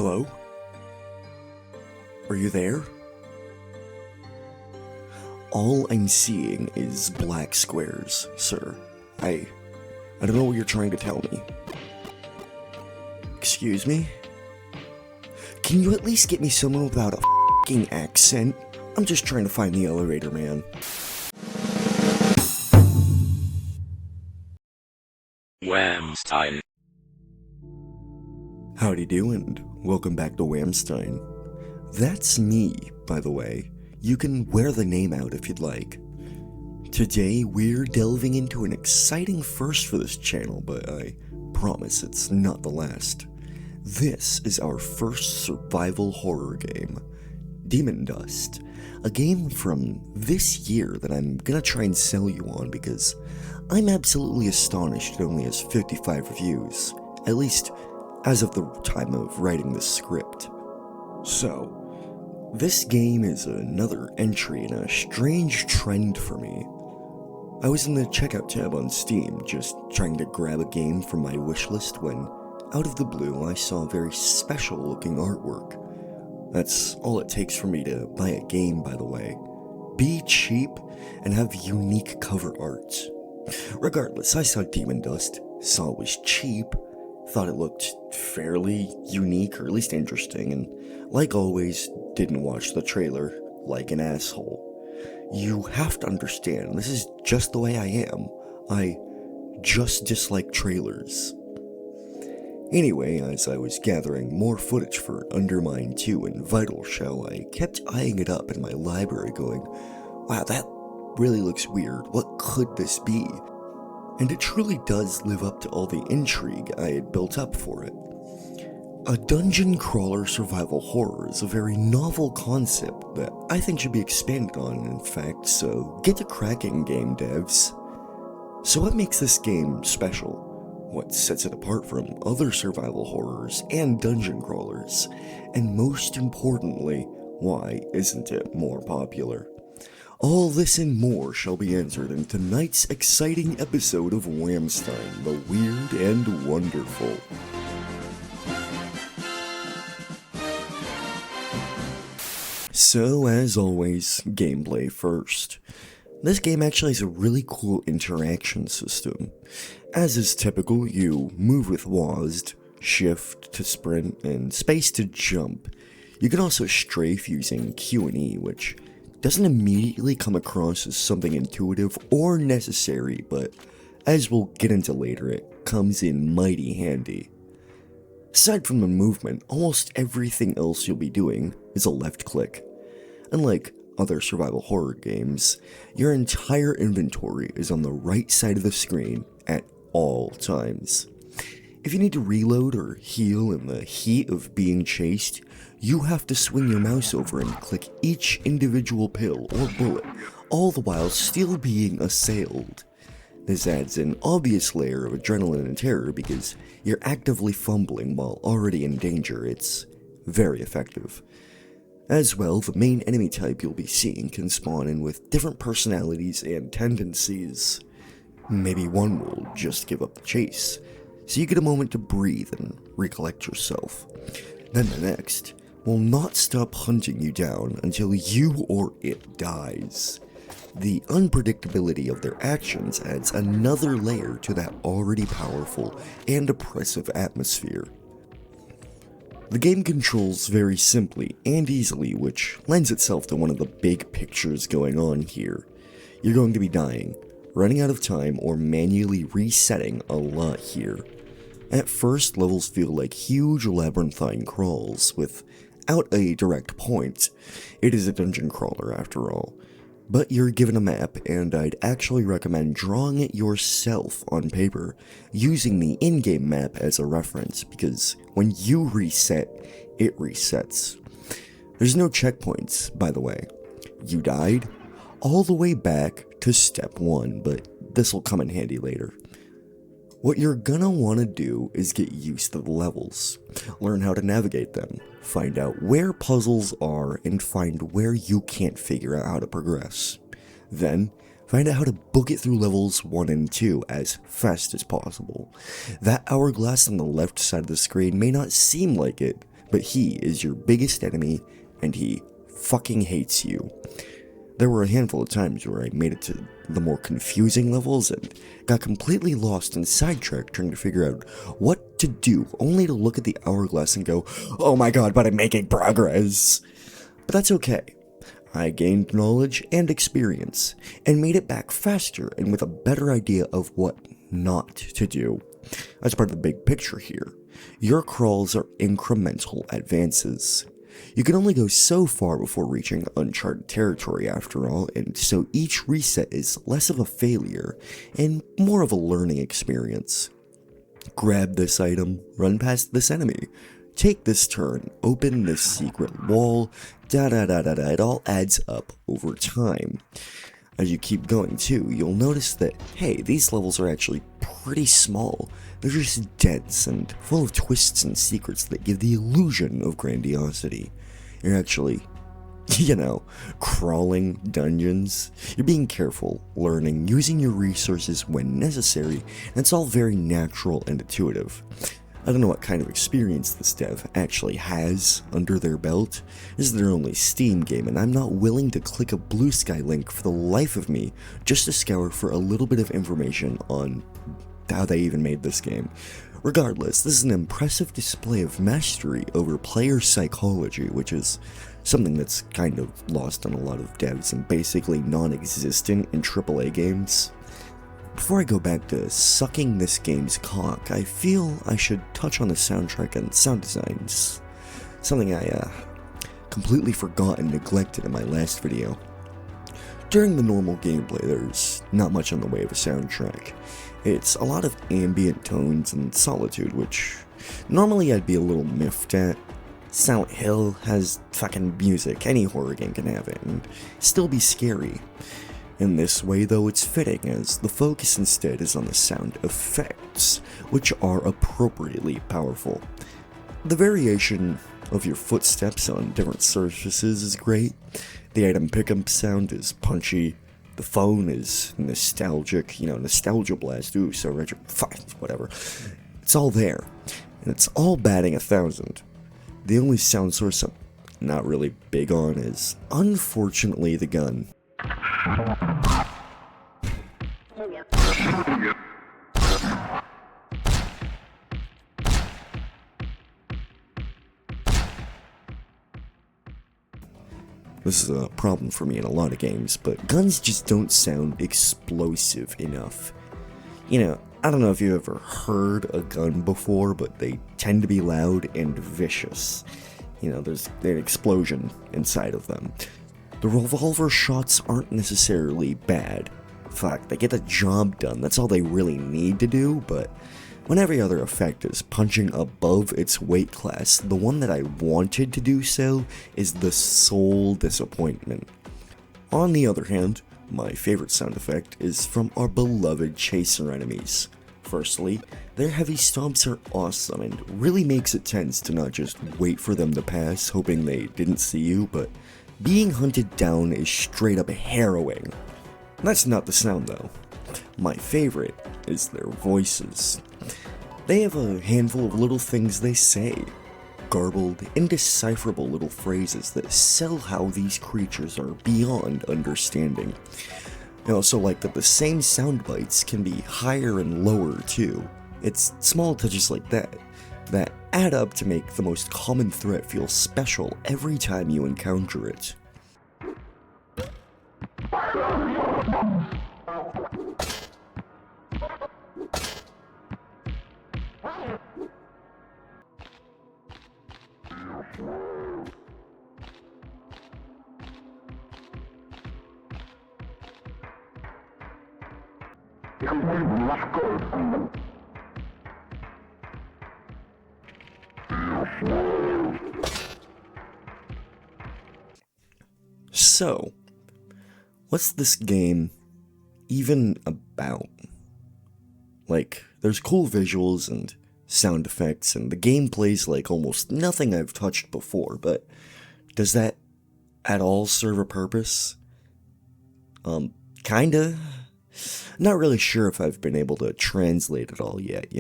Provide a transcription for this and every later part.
Hello? Are you there? All I'm seeing is black squares, sir. I don't know what you're trying to tell me. Excuse me? Can you at least get me someone without a f***ing accent? I'm just trying to find the elevator, man. Whamstein. Howdy do and welcome back to Whamstein. That's me, by the way. You can wear the name out if you'd like. Today we're delving into an exciting first for this channel, but I promise it's not the last. This is our first survival horror game, Demon Dust, a game from this year that I'm gonna try and sell you on because I'm absolutely astonished it only has 55 reviews, at least as of the time of writing this script. So, this game is another entry in a strange trend for me. I was in the checkout tab on Steam, just trying to grab a game from my wishlist when, out of the blue, I saw very special looking artwork. That's all it takes for me to buy a game, by the way. Be cheap and have unique cover art. Regardless, I saw Demon Dust, saw it was cheap, thought it looked fairly unique or at least interesting, and like always, didn't watch the trailer like an asshole. You have to understand, this is just the way I am. I just dislike trailers. Anyway, as I was gathering more footage for Undermine 2 and Vital Shell, I kept eyeing it up in my library going, wow, that really looks weird, what could this be? And it truly does live up to all the intrigue I had built up for it. A dungeon crawler survival horror is a very novel concept that I think should be expanded on, in fact, so get to cracking, game devs. So what makes this game special? What sets it apart from other survival horrors and dungeon crawlers? And most importantly, why isn't it more popular? All this and more shall be answered in tonight's exciting episode of Whamstein, the Weird and Wonderful. So, as always, gameplay first. This game actually has a really cool interaction system. As is typical, you move with WASD, shift to sprint, and space to jump. You can also strafe using Q and E, which doesn't immediately come across as something intuitive or necessary, but as we'll get into later, it comes in mighty handy. Aside from the movement, almost everything else you'll be doing is a left click. Unlike other survival horror games, your entire inventory is on the right side of the screen at all times. If you need to reload or heal in the heat of being chased, you have to swing your mouse over and click each individual pill or bullet, all the while still being assailed. This adds an obvious layer of adrenaline and terror because you're actively fumbling while already in danger. It's very effective. As well, the main enemy type you'll be seeing can spawn in with different personalities and tendencies. Maybe one will just give up the chase, so you get a moment to breathe and recollect yourself. Then the next will not stop hunting you down until you or it dies. The unpredictability of their actions adds another layer to that already powerful and oppressive atmosphere. The game controls very simply and easily, which lends itself to one of the big pictures going on here. You're going to be dying, running out of time, or manually resetting a lot here. At first, levels feel like huge labyrinthine crawls, without a direct point. It is a dungeon crawler after all. But you're given a map, and I'd actually recommend drawing it yourself on paper, using the in-game map as a reference, because when you reset, it resets. There's no checkpoints, by the way. You died all the way back to step 1, but this'll come in handy later. What you're gonna want to do is get used to the levels, learn how to navigate them, find out where puzzles are, and find where you can't figure out how to progress. Then, find out how to book it through levels 1 and 2 as fast as possible. That hourglass on the left side of the screen may not seem like it, but he is your biggest enemy, and he fucking hates you. There were a handful of times where I made it to the more confusing levels and got completely lost and sidetracked trying to figure out what to do, only to look at the hourglass and go, oh my god, but I'm making progress. But that's okay. I gained knowledge and experience, and made it back faster and with a better idea of what not to do. That's part of the big picture here. Your crawls are incremental advances. You can only go so far before reaching uncharted territory after all, and so each reset is less of a failure and more of a learning experience. Grab this item, run past this enemy, take this turn, open this secret wall, da-da-da-da-da, it all adds up over time. As you keep going too, you'll notice that, hey, these levels are actually pretty small. They're just dense and full of twists and secrets that give the illusion of grandiosity. You're actually, crawling dungeons. You're being careful, learning, using your resources when necessary, and it's all very natural and intuitive. I don't know what kind of experience this dev actually has under their belt. This is their only Steam game, and I'm not willing to click a Blue Sky link for the life of me just to scour for a little bit of information on how they even made this game. Regardless, this is an impressive display of mastery over player psychology, which is something that's kind of lost on a lot of devs and basically non-existent in AAA games. Before I go back to sucking this game's cock, I feel I should touch on the soundtrack and sound designs, something I completely forgot and neglected in my last video. During the normal gameplay, there's not much in the way of a soundtrack. It's a lot of ambient tones and solitude, which normally I'd be a little miffed at. Silent Hill has fucking music, any horror game can have it, and still be scary. In this way, though, it's fitting, as the focus instead is on the sound effects, which are appropriately powerful. The variation of your footsteps on different surfaces is great. The item pickup sound is punchy. The phone is nostalgic, nostalgia blast. Ooh, so retro. Fine, whatever. It's all there, and it's all batting 1,000. The only sound source I'm not really big on is, unfortunately, the gun. This is a problem for me in a lot of games, but guns just don't sound explosive enough. I don't know if you've ever heard a gun before, but they tend to be loud and vicious. There's an explosion inside of them. The revolver shots aren't necessarily bad. Fuck, they get the job done, that's all they really need to do, but when every other effect is punching above its weight class, the one that I wanted to do so is the sole disappointment. On the other hand, my favorite sound effect is from our beloved chaser enemies. Firstly, their heavy stomps are awesome and really makes it tense to not just wait for them to pass hoping they didn't see you, but being hunted down is straight up harrowing. That's not the sound though. My favorite is their voices. They have a handful of little things they say. Garbled, indecipherable little phrases that sell how these creatures are beyond understanding. I also like that the same sound bites can be higher and lower too. It's small touches like that add up to make the most common threat feel special every time you encounter it. So, what's this game even about? Like, there's cool visuals and sound effects, and the gameplay's like almost nothing I've touched before, but does that at all serve a purpose? Kinda. Not really sure if I've been able to translate it all yet,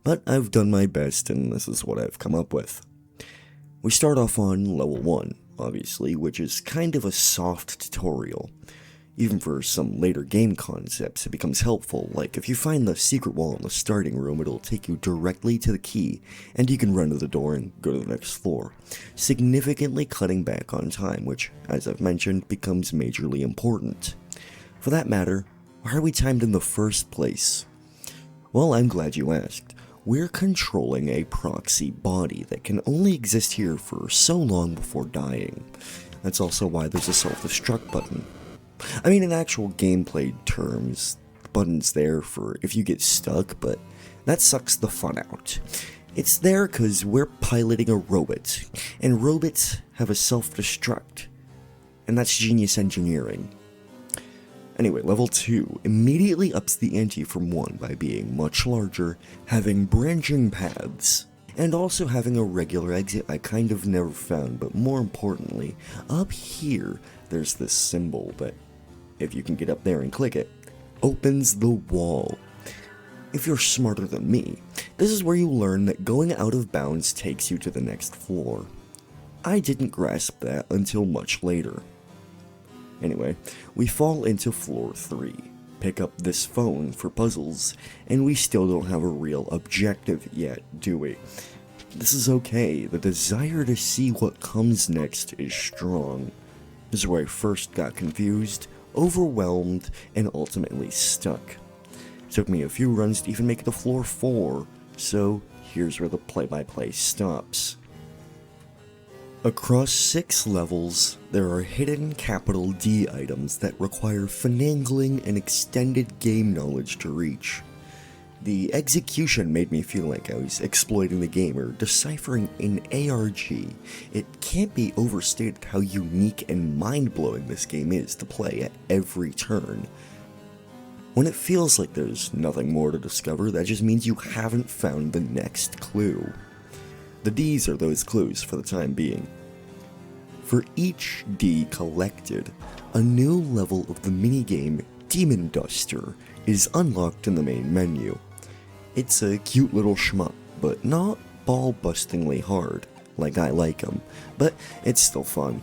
But I've done my best, and this is what I've come up with. We start off on level 1, obviously, which is kind of a soft tutorial. Even for some later game concepts, it becomes helpful, like if you find the secret wall in the starting room, it'll take you directly to the key, and you can run to the door and go to the next floor, significantly cutting back on time, which, as I've mentioned, becomes majorly important. For that matter, why are we timed in the first place? Well, I'm glad you asked. We're controlling a proxy body that can only exist here for so long before dying. That's also why there's a self-destruct button. I mean, in actual gameplay terms, the button's there for if you get stuck, but that sucks the fun out. It's there because we're piloting a robot, and robots have a self-destruct, and that's genius engineering. Anyway, level 2 immediately ups the ante from 1 by being much larger, having branching paths, and also having a regular exit I kind of never found, but more importantly, up here, there's this symbol that, if you can get up there and click it, opens the wall. If you're smarter than me, this is where you learn that going out of bounds takes you to the next floor. I didn't grasp that until much later. Anyway, we fall into floor 3, pick up this phone for puzzles, and we still don't have a real objective yet, do we? This is okay, the desire to see what comes next is strong. This is where I first got confused, overwhelmed, and ultimately stuck. It took me a few runs to even make it to floor 4, so here's where the play-by-play stops. Across 6 levels, there are hidden capital D items that require finagling and extended game knowledge to reach. The execution made me feel like I was exploiting the game or deciphering an ARG. It can't be overstated how unique and mind-blowing this game is to play at every turn. When it feels like there's nothing more to discover, that just means you haven't found the next clue. The D's are those clues for the time being. For each D collected, a new level of the minigame Demon Duster is unlocked in the main menu. It's a cute little shmup, but not ball-bustingly hard, like I like them, but it's still fun.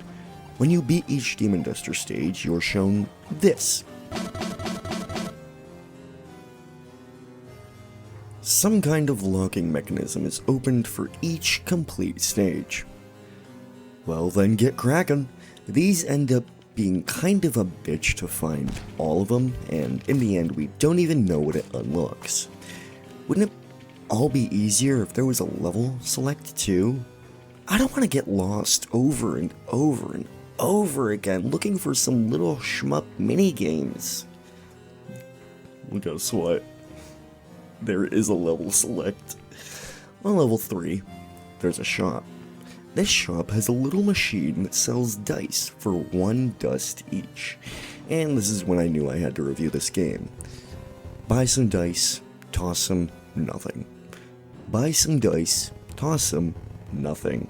When you beat each Demon Duster stage, you're shown this. Some kind of locking mechanism is opened for each complete stage. Well then, get crackin'. These end up being kind of a bitch to find all of them, and in the end we don't even know what it unlocks. Wouldn't it all be easier if there was a level select too? I don't want to get lost over and over and over again looking for some little shmup minigames. Well, guess what? There is a level select. On level 3, there's a shop. This shop has a little machine that sells dice for 1 dust each. And this is when I knew I had to review this game. Buy some dice, toss them, nothing. Buy some dice, toss them, nothing.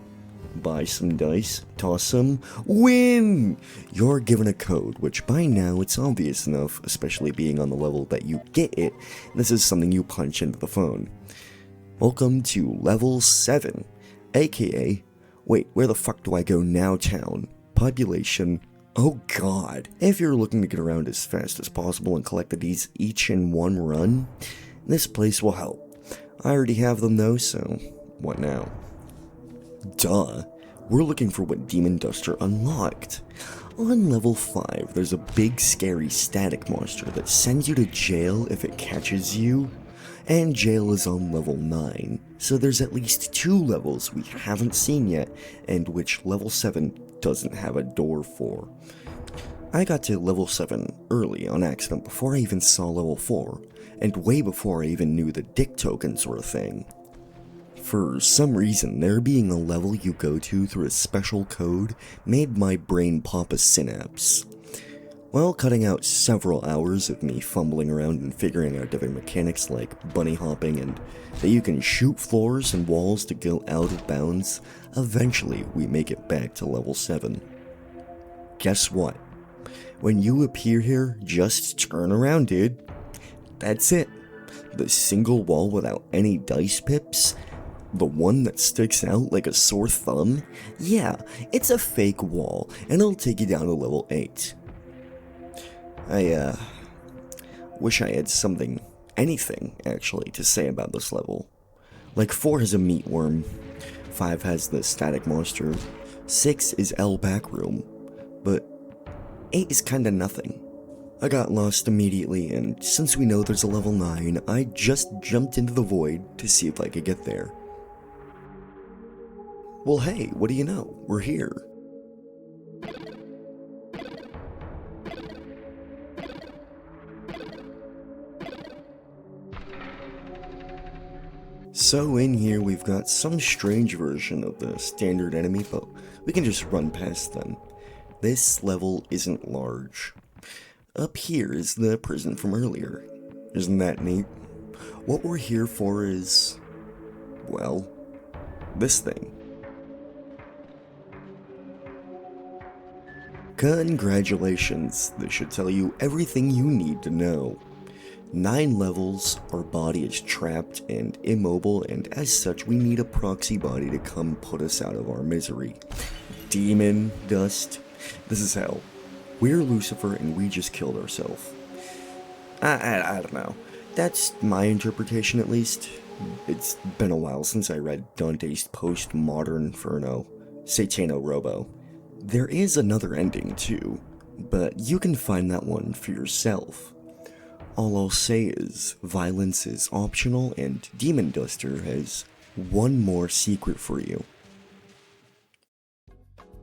Buy some dice, toss them, win! You're given a code, which by now it's obvious enough, especially being on the level that you get it, this is something you punch into the phone. Welcome to level 7, aka, wait, where the fuck do I go now town? Population, oh god. If you're looking to get around as fast as possible and collect the Ds each in one run, this place will help. I already have them though, so what now? Duh, we're looking for what Demon Duster unlocked. On level 5, there's a big scary static monster that sends you to jail if it catches you, and jail is on level 9, so there's at least 2 levels we haven't seen yet, and which level 7 doesn't have a door for. I got to level 7 early on accident before I even saw level 4, and way before I even knew the dick tokens were a thing. For some reason, there being a level you go to through a special code made my brain pop a synapse. While cutting out several hours of me fumbling around and figuring out different mechanics like bunny hopping and that you can shoot floors and walls to go out of bounds, eventually we make it back to level 7. Guess what? When you appear here, just turn around, dude. That's it. The single wall without any dice pips? The one that sticks out like a sore thumb? Yeah, it's a fake wall, and it'll take you down to level 8. I wish I had anything, actually, to say about this level. Like 4 has a meat worm, 5 has the static monster, 6 is L backroom, but 8 is kinda nothing. I got lost immediately, and since we know there's a level 9, I just jumped into the void to see if I could get there. Well, hey, what do you know? We're here. So in here we've got some strange version of the standard enemy, but we can just run past them. This level isn't large. Up here is the prison from earlier. Isn't that neat? What we're here for is, well, this thing. Congratulations, this should tell you everything you need to know. 9 levels, our body is trapped and immobile, and as such we need a proxy body to come put us out of our misery. Demon dust? This is hell. We're Lucifer and we just killed ourselves. I don't know. That's my interpretation at least. It's been a while since I read Dante's post-modern Inferno, Satano Robo. There is another ending too, but you can find that one for yourself. All I'll say is, violence is optional and Demon Duster has one more secret for you.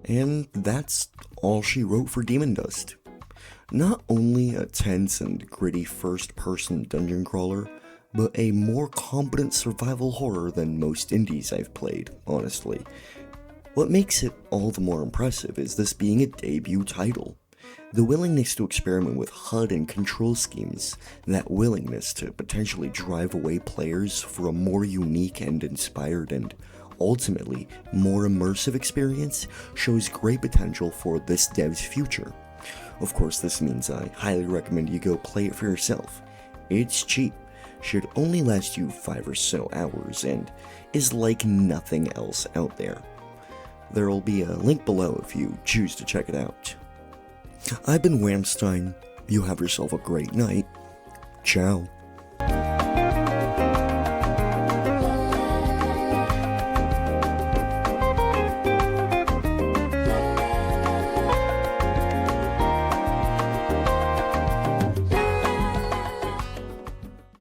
And that's all she wrote for Demon Dust. Not only a tense and gritty first-person dungeon crawler, but a more competent survival horror than most indies I've played, honestly. What makes it all the more impressive is this being a debut title. The willingness to experiment with HUD and control schemes, that willingness to potentially drive away players for a more unique and inspired and ultimately more immersive experience shows great potential for this dev's future. Of course, this means I highly recommend you go play it for yourself. It's cheap, should only last you 5 or so hours, and is like nothing else out there. There'll be a link below if you choose to check it out. I've been Whamstein. You have yourself a great night. Ciao.